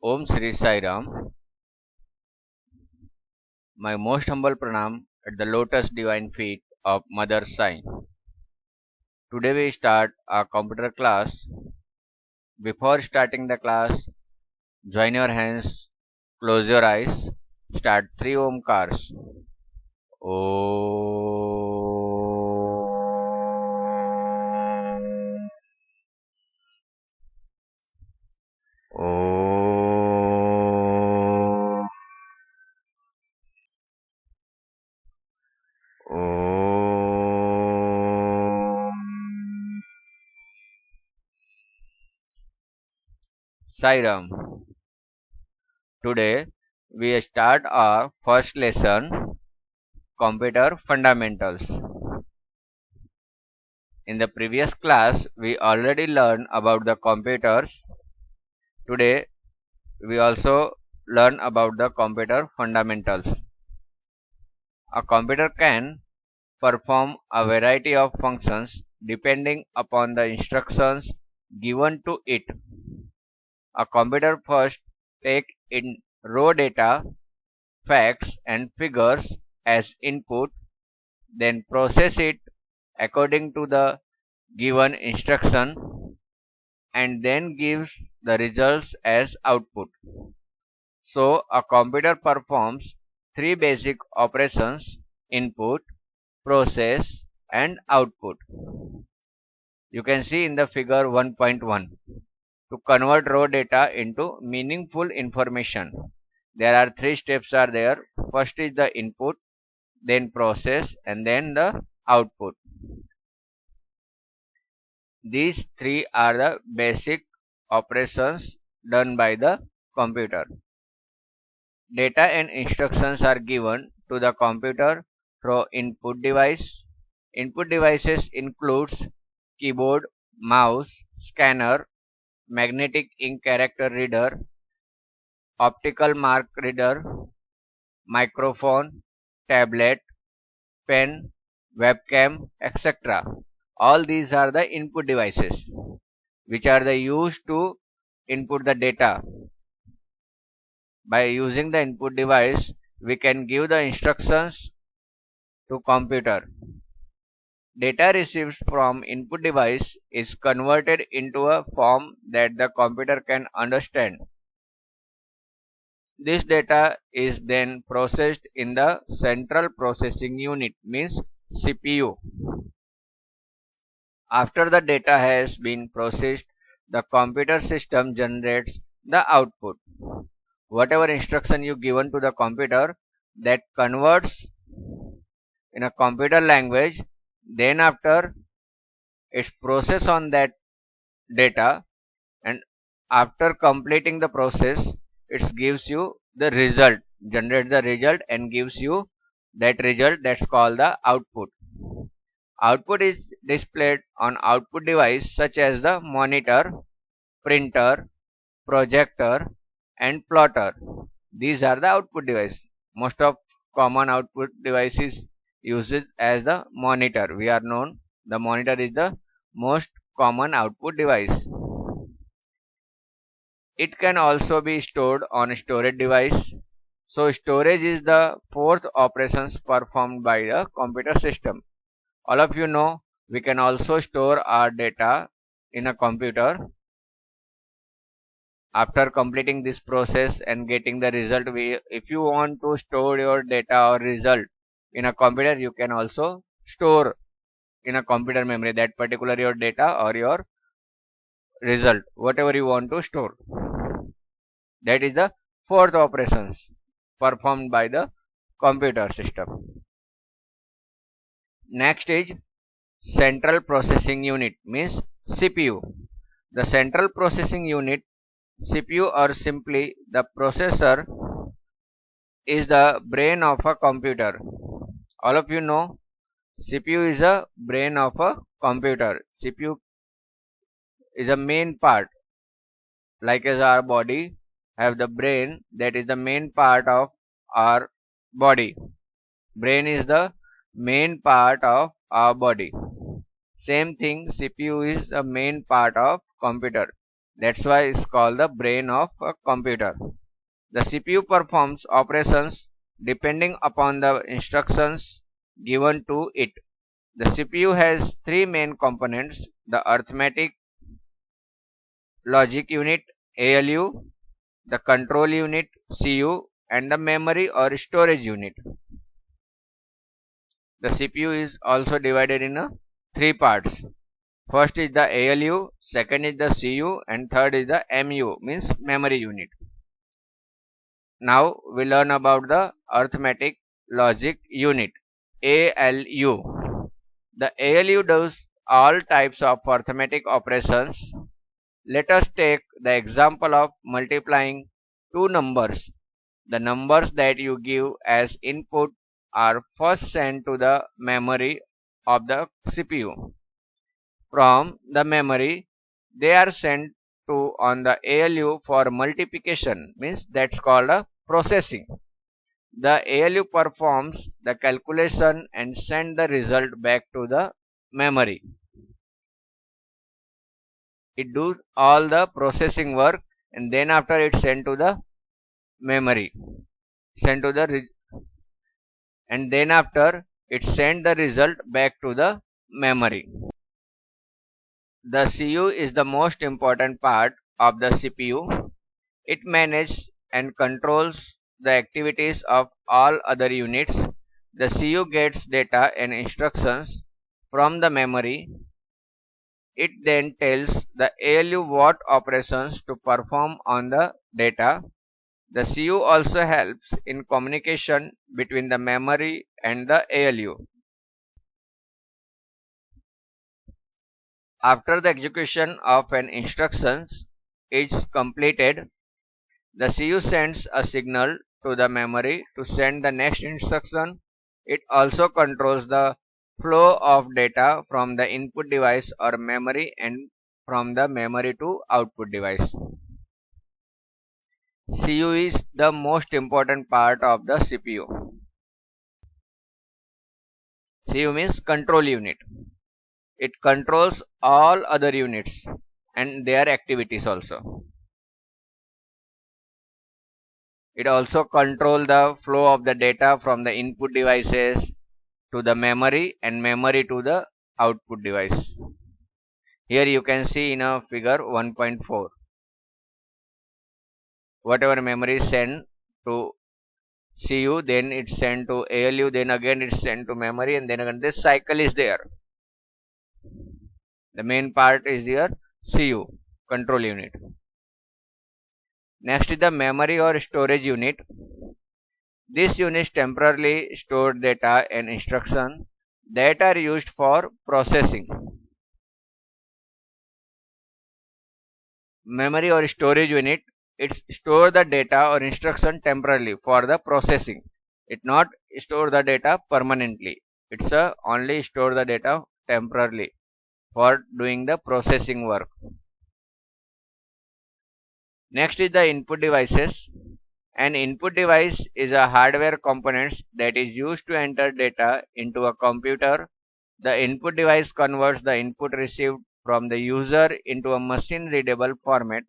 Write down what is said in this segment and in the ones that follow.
Om Sri Sai Ram. My most humble pranam at the lotus divine feet of Mother Sai. Today we start our computer class. Before starting the class, join your hands, close your eyes, start 3 Omkars. Om. Om. Om. Sai Ram. Today we start our first lesson, Computer Fundamentals. In the previous class we already learned about the computers. Today we also learn about the computer fundamentals. A computer can perform a variety of functions depending upon the instructions given to it. A computer first takes in raw data, facts and figures as input, then process it according to the given instruction, and then gives the results as output. So a computer performs three basic operations: input, process and output. You can see in the figure 1.1. To convert raw data into meaningful information, there are three steps are there. First is the input, then process and then the output. These three are the basic operations done by the computer. Data and instructions are given to the computer through input device. Input devices includes keyboard, mouse, scanner, magnetic ink character reader, optical mark reader, microphone, tablet, pen, webcam, etc. All these are the input devices which are used to input the data. By using the input device, we can give the instructions to computer. Data received from input device is converted into a form that the computer can understand. This data is then processed in the central processing unit, means CPU. After the data has been processed, the computer system generates the output. Whatever instruction you given to the computer, that converts in a computer language, then after it's process on that data, and after completing the process it gives you the result, generate the result and gives you that result, that's called the output. Output is displayed on output device such as the monitor, printer, projector and plotter. These are the output device. Most of common output devices used as the monitor. We are known the monitor is the most common output device. It can also be stored on a storage device. So storage is the fourth operations performed by the computer system. All of you know we can also store our data in a computer. After completing this process and getting the result, if you want to store your data or result in a computer, you can also store in a computer memory that particular your data or your result, whatever you want to store. That is the fourth operations performed by the computer system. Next is central processing unit, means CPU. The central processing unit, CPU or simply the processor, is the brain of a computer. All of you know CPU is a brain of a computer. CPU is a main part, like as our body have the brain, that is the main part of our body. Brain is the main part of our body. Same thing, CPU is the main part of computer. That's why it's called the brain of a computer. The CPU performs operations depending upon the instructions given to it. The CPU has three main components: the arithmetic logic unit ALU, the control unit CU, and the memory or storage unit. The CPU is also divided in three parts. First is the ALU, second is the CU, and third is the MU, means memory unit. Now we learn about the arithmetic logic unit ALU. The ALU does all types of arithmetic operations. Let us take the example of multiplying two numbers. The numbers that you give as input are first sent to the memory of the CPU. From the memory, they are sent to on the ALU for multiplication, means that's called a processing. The ALU performs the calculation and send the result back to the memory. It does all the processing work and then after it sent to the memory. Sent to the and then after it send the result back to the memory. The CU is the most important part of the CPU. It manages and controls the activities of all other units. The CU gets data and instructions from the memory. It then tells the ALU what operations to perform on the data. The CU also helps in communication between the memory and the ALU. After the execution of an instruction is completed, the CU sends a signal to the memory to send the next instruction. It also controls the flow of data from the input device or memory and from the memory to output device. CU is the most important part of the CPU. CU means control unit. It controls all other units and their activities also. It also controls the flow of the data from the input devices to the memory and memory to the output device. Here you can see in a figure 1.4. Whatever memory is sent to CU, then it's sent to ALU, then again it's sent to memory, and then again this cycle is there. The main part is here CU, control unit. Next is the memory or storage unit. This unit temporarily stores data and instructions that are used for processing. Memory or storage unit, it stores the data or instruction temporarily for the processing. It not store the data permanently. It's only store the data temporarily for doing the processing work. Next is the input devices. An input device is a hardware component that is used to enter data into a computer. The input device converts the input received from the user into a machine readable format.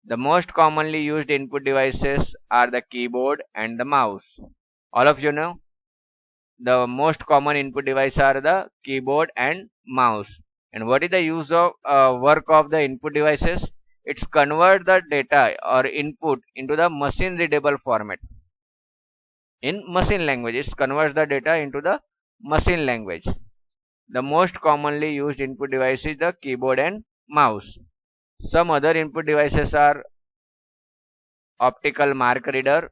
The most commonly used input devices are the keyboard and the mouse. All of you know the most common input device are the keyboard and mouse. And what is the use of work of the input devices? It's convert the data or input into the machine readable format. In machine language, it converts the data into the machine language. The most commonly used input device is the keyboard and mouse. Some other input devices are optical mark reader,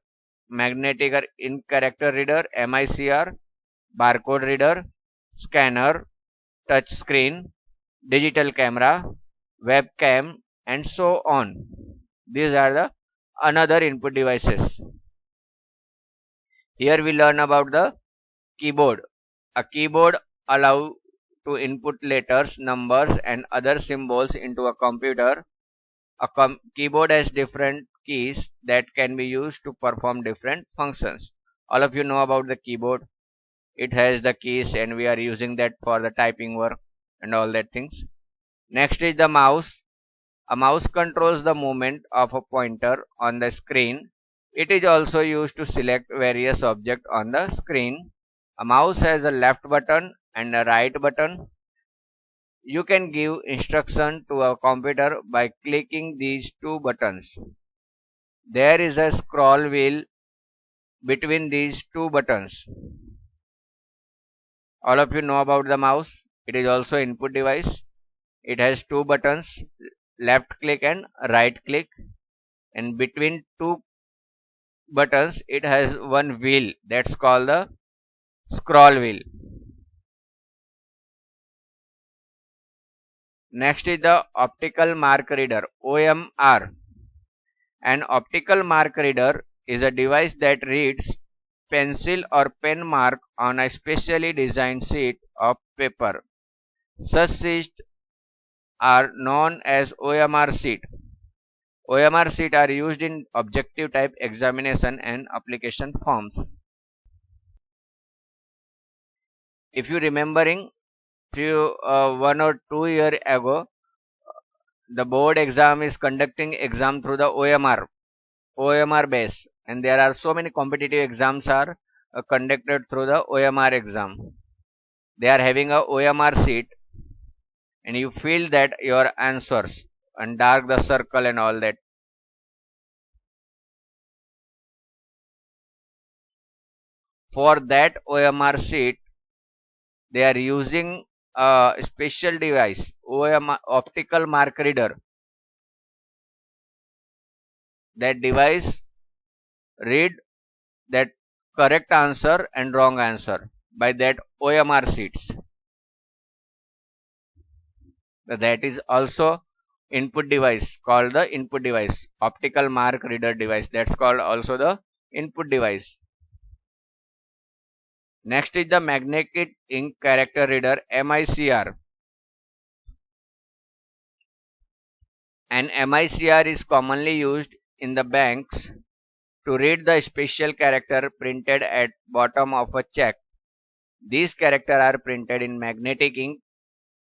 magnetic ink character reader MICR, barcode reader, scanner, touch screen, digital camera, webcam, and so on. These are the another input devices. Here we learn about the keyboard. A keyboard allows to input letters, numbers, and other symbols into a computer. A keyboard has different keys that can be used to perform different functions. All of you know about the keyboard. It has the keys and we are using that for the typing work and all that things. Next is the mouse. A mouse controls the movement of a pointer on the screen. It is also used to select various objects on the screen. A mouse has a left button and a right button. You can give instruction to a computer by clicking these two buttons. There is a scroll wheel between these two buttons. All of you know about the mouse. It is also input device. It has two buttons, left click and right click, and between two buttons it has one wheel that's called the scroll wheel. Next is the optical mark reader, OMR. An optical mark reader is a device that reads pencil or pen mark on a specially designed sheet of paper. Such sheets are known as OMR sheet. OMR sheet are used in objective type examination and application forms. If you remembering few 1 or 2 years ago, the board exam is conducting exam through the OMR base, and there are so many competitive exams are conducted through the OMR exam. They are having a OMR sheet, and you fill that your answers and dark the circle and all that. For that OMR sheet, they are using a special device, OMR optical mark reader. That device read that correct answer and wrong answer by that OMR sheets. That is also input device called the input device, optical mark reader device. That's called also the input device. Next is the magnetic ink character reader, MICR. An MICR is commonly used in the banks to read the special character printed at bottom of a check. These characters are printed in magnetic ink,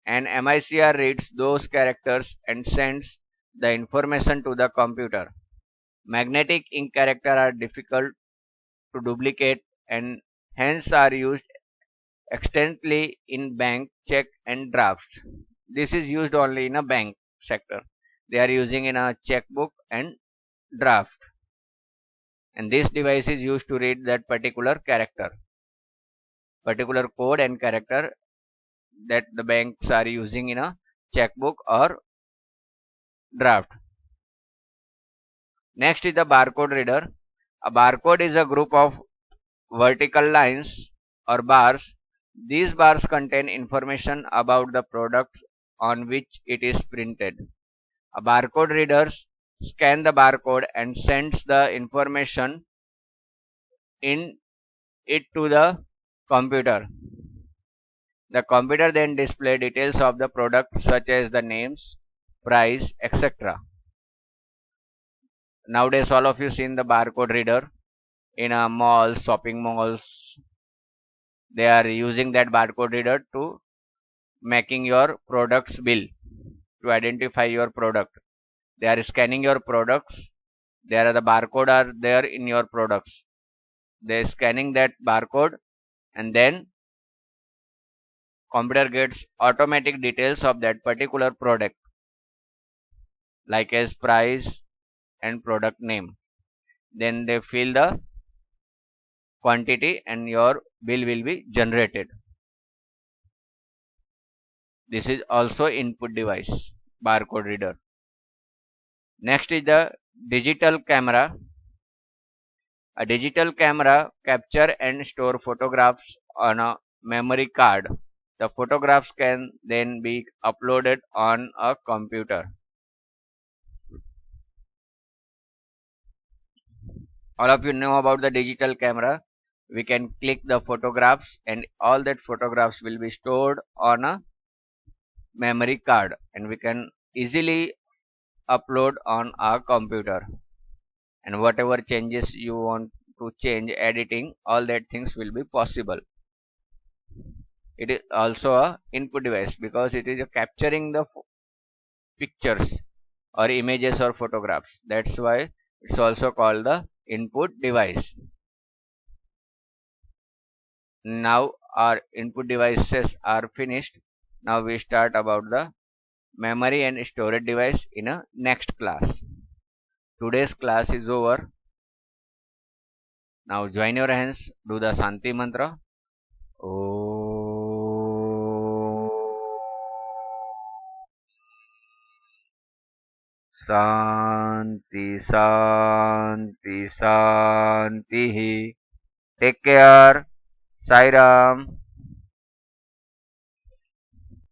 and MICR reads those characters and sends the information to the computer. Magnetic ink characters are difficult to duplicate and hence are used extensively in bank check and drafts. This is used only in a bank sector. They are using in a checkbook and draft, and this device is used to read that particular code and character that the banks are using in a checkbook or draft. Next is the barcode reader. A barcode is a group of vertical lines or bars. These bars contain information about the product on which it is printed. A barcode reader scans the barcode and sends the information in it to the computer. The computer then displays details of the product such as the names, price, etc. Nowadays all of you seen the barcode reader in a mall, shopping malls. They are using that barcode reader to making your products bill, to identify your product. They are scanning your products. There are the barcode are there in your products. They are scanning that barcode, and then computer gets automatic details of that particular product, like as price and product name. Then they fill the quantity and your bill will be generated. This is also input device, barcode reader. Next is the digital camera. A digital camera capture and store photographs on a memory card. The photographs can then be uploaded on a computer. All of you know about the digital camera. We can click the photographs and all that photographs will be stored on a memory card, and we can easily upload on our computer, and whatever changes you want to change, editing, all that things will be possible. It is also a input device because it is capturing the pictures or images or photographs. That's why it's also called the input device. Now our input devices are finished. Now we start about the memory and storage device in a next class. Today's class is over. Now join your hands, do the Shanti mantra. Om Shanti Shanti Shanti. Take care. Sai Ram.